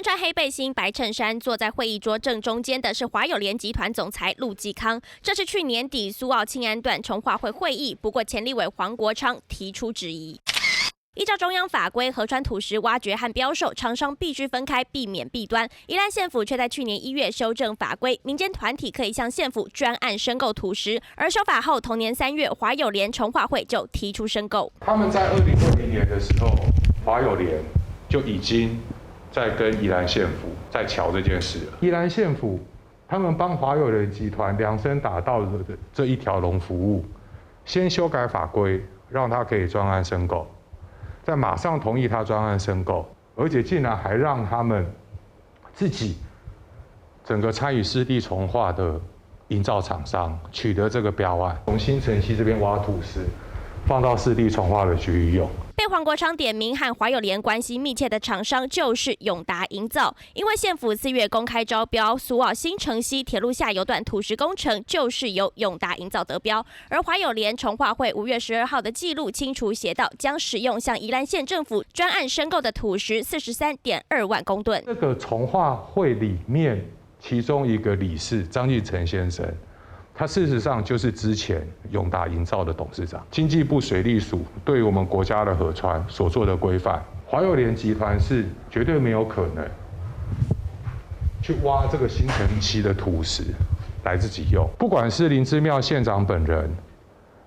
穿黑背心、白衬衫，坐在会议桌正中间的是华友联集团总裁陆继康。这是去年底苏澳庆安段重划会会议，不过前立委黄国昌提出质疑。依照中央法规，河川土石挖掘和标售，厂商必须分开，避免弊端。宜兰县府却在去年1月修正法规，民间团体可以向县府专案申购土石。而修法后，同年3月，华友联重划会就提出申购。他们在2020年的时候，华友联就已经在跟宜兰县府在瞧这件事了。宜兰县府他们帮华友联集团量身打造的这一条龙服务，先修改法规，让他可以专案申购。再马上同意他专案申购，而且竟然还让他们自己整个参与湿地重划的营造厂商取得这个标案，从新城溪这边挖土石，放到湿地重划的区域用。被黄国昌点名和华友联关系密切的厂商就是永达营造，因为县府4月公开招标苏澳新城溪铁路下游段土石工程就是由永达营造得标，而华友联重划会5月12号的记录清楚写道，将使用向宜兰县政府专案申购的土石43.2万公吨。这个重划会里面，其中一个理事张继成先生。他事实上就是之前永达营造的董事长，经济部水利署对我们国家的河川所做的规范，华友联集团是绝对没有可能去挖这个新城溪的土石来自己用。不管是林之妙县长本人，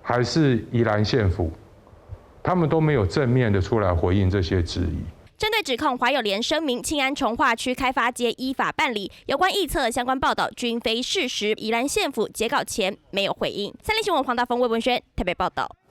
还是宜兰县府，他们都没有正面的出来回应这些质疑。针对指控，华友联声明庆安重划区开发皆依法办理，有关臆测相关报道均非事实。宜兰县府截稿前没有回应。三立新闻黄大峰、魏文轩台北报道。